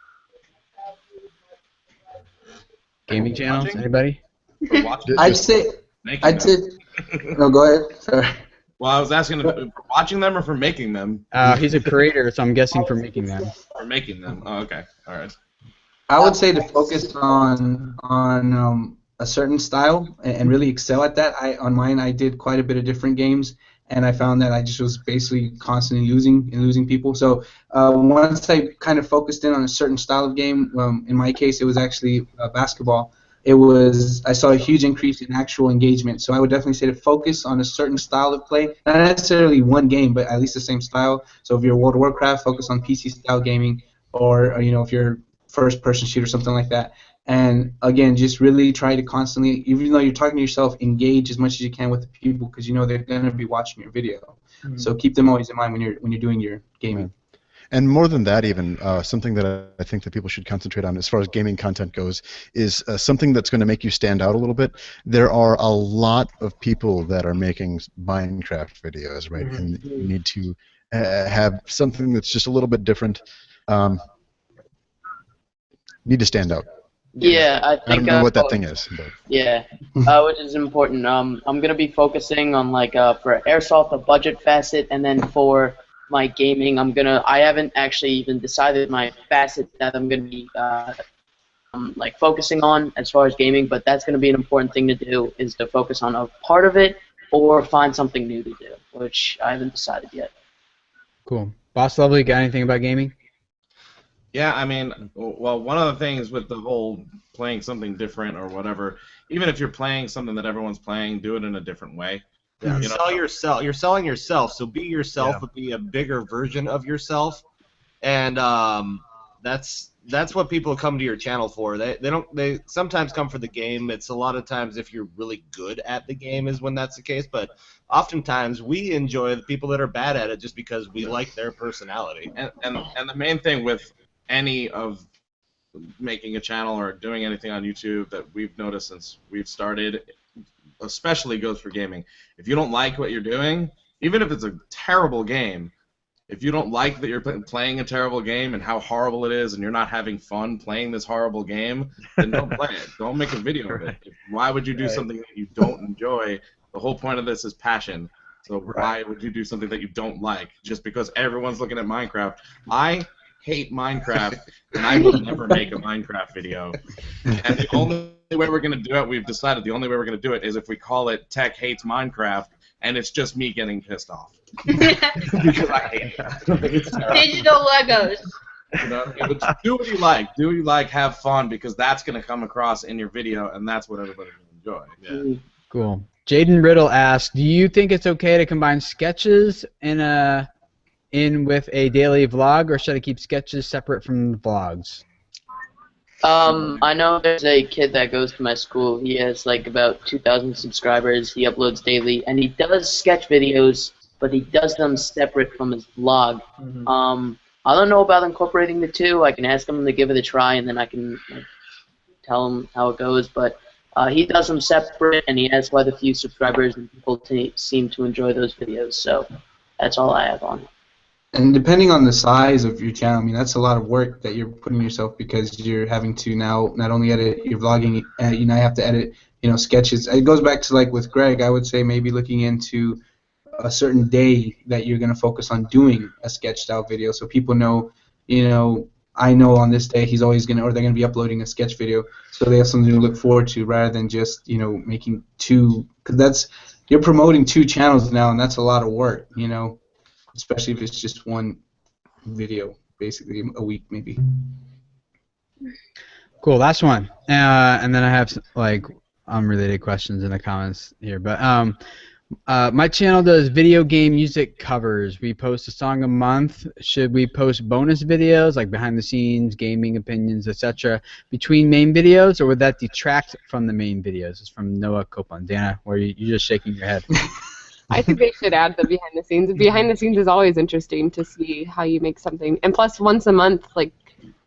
Gaming channels? Anybody? I'd say. No, go ahead. Sorry. Well, I was asking for watching them or for making them. He's a creator, so I'm guessing for making them. For making them. Oh, okay. All right. I would say to focus on a certain style and really excel at that. On mine, I did quite a bit of different games, and I found that I just was basically constantly losing people. So once I kind of focused in on a certain style of game, in my case, it was actually basketball. I saw a huge increase in actual engagement. So I would definitely say to focus on a certain style of play, not necessarily one game, but at least the same style. So if you're World of Warcraft, focus on PC style gaming, or if you're first-person shooter, something like that. And again, just really try to constantly, even though you're talking to yourself, engage as much as you can with the people because they're going to be watching your video. Mm-hmm. So keep them always in mind when you're doing your gaming. And more than that, even something that I think that people should concentrate on as far as gaming content goes is something that's going to make you stand out a little bit. There are a lot of people that are making Minecraft videos, right? Mm-hmm. And you need to have something that's just a little bit different. Need to stand out. Yeah, I think. I don't know what that thing is. But. Yeah, which is important. I'm gonna be focusing on for airsoft a budget facet, and then for my gaming, I haven't actually even decided my facet that I'm gonna be focusing on as far as gaming, but that's gonna be an important thing to do is to focus on a part of it or find something new to do, which I haven't decided yet. Cool. Boss Lovely, got anything about gaming? Yeah, I mean, well, one of the things with the whole playing something different or whatever, even if you're playing something that everyone's playing, do it in a different way. Yeah. Sell yourself. You're selling yourself, so be yourself, but be a bigger version of yourself. And that's what people come to your channel for. They sometimes come for the game. It's a lot of times if you're really good at the game is when that's the case. But oftentimes we enjoy the people that are bad at it just because we like their personality. And the main thing with any of making a channel or doing anything on YouTube that we've noticed since we've started, especially goes for gaming. If you don't like what you're doing, even if it's a terrible game, if you don't like that you're playing a terrible game and how horrible it is and you're not having fun playing this horrible game, then don't play it. Don't make a video of it. Why would you do something that you don't enjoy? The whole point of this is passion. So why would you do something that you don't like just because everyone's looking at Minecraft? I hate Minecraft, and I will never make a Minecraft video. And the only way we're going to do it, we've decided the only way we're going to do it is if we call it Tech Hates Minecraft, and it's just me getting pissed off. Because I hate that. Digital Legos. But do what you like. Do what you like. Have fun, because that's going to come across in your video, and that's what everybody's going to enjoy. Yeah. Cool. Jaden Riddle asked, do you think it's okay to combine sketches in with a daily vlog, or should I keep sketches separate from the vlogs? I know there's a kid that goes to my school. He has about 2,000 subscribers. He uploads daily, and he does sketch videos, but he does them separate from his vlog. Mm-hmm. I don't know about incorporating the two. I can ask him to give it a try, and then I can tell him how it goes. But he does them separate, and he has quite a few subscribers, and people seem to enjoy those videos. So that's all I have on it. And depending on the size of your channel, I mean, that's a lot of work that you're putting yourself, because you're having to now not only edit your vlogging, you now have to edit, sketches. It goes back to with Greg. I would say maybe looking into a certain day that you're going to focus on doing a sketch style video, so people know, I know on this day he's always gonna, or they're gonna be uploading a sketch video, so they have something to look forward to rather than just making two. Because you're promoting two channels now, and that's a lot of work, especially if it's just one video, basically a week maybe. Cool. Last one, and then I have like unrelated questions in the comments here, but my channel does video game music covers. We post a song a month. Should we post bonus videos like behind the scenes, gaming opinions, etc. between main videos, or would that detract from the main videos? It's from Noah Copeland. Dana, where you're just shaking your head. I think they should add the behind the scenes. Behind the scenes is always interesting to see how you make something. And plus, once a month, like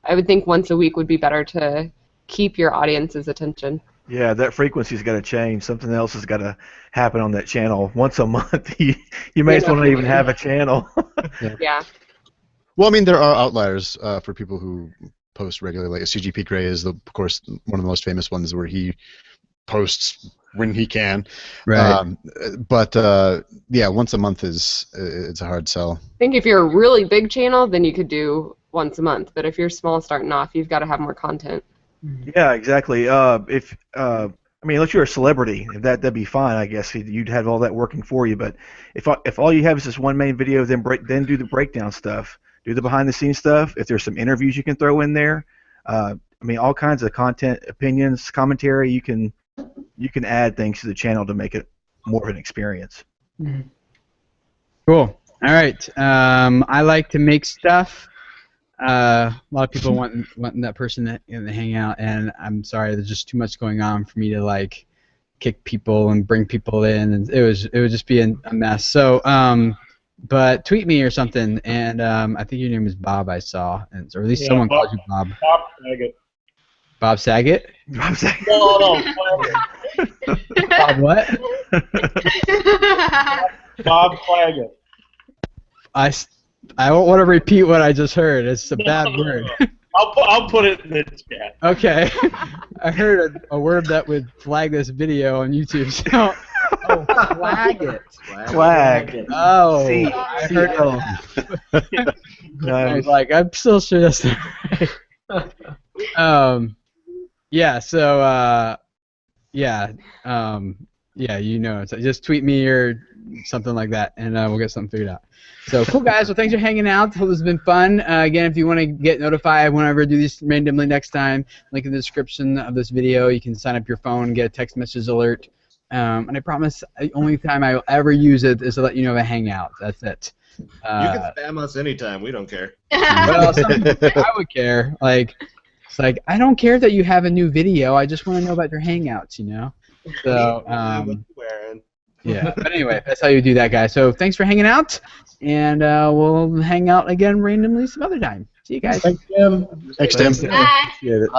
I would think once a week would be better to keep your audience's attention. Yeah, that frequency's got to change. Something else has got to happen on that channel. Once a month, you may as well not even have a channel. Yeah. Well, I mean, there are outliers for people who post regularly. Like CGP Grey is, of course, one of the most famous ones where he posts when he can. Right. But yeah, once a month it's a hard sell. I think if you're a really big channel, then you could do once a month. But if you're small starting off, you've got to have more content. Yeah, exactly. I mean, unless you're a celebrity, that'd be fine, I guess. You'd have all that working for you. But if all you have is this one main video, then do the breakdown stuff, do the behind the scenes stuff. If there's some interviews you can throw in there, I mean, all kinds of content, opinions, commentary. You can add things to the channel to make it more of an experience. Cool. All right. I like to make stuff. A lot of people want that person in the hangout, and I'm sorry, there's just too much going on for me to like kick people and bring people in, and it would just be a mess. So, but tweet me or something, and I think your name is Bob. I saw, or at least someone called you Bob. Bob Saget. Bob Saget. Bob Saget. No, Bob what? Bob Saget. I don't want to repeat what I just heard. It's a bad word. I'll put it in the chat. Okay. I heard a word that would flag this video on YouTube. So, flag it. Flag. Oh. See, I heard I was like, I'm still sure that's not right. Yeah. So, yeah. So just tweet me or something like that, and we'll get something figured out. So cool, guys. Well, thanks for hanging out. Hope this has been fun. Again, if you want to get notified whenever I do this randomly next time, link in the description of this video. You can sign up your phone, get a text message alert. And I promise the only time I will ever use it is to let you know of a hangout. That's it. You can spam us anytime. We don't care. Well, I would care. It's like, I don't care that you have a new video. I just want to know about your hangouts, So, yeah. But anyway, that's how you do that, guys. So thanks for hanging out, and we'll hang out again randomly some other time. See you guys. Thanks, Tim. Thanks, Tim. Bye. Appreciate it.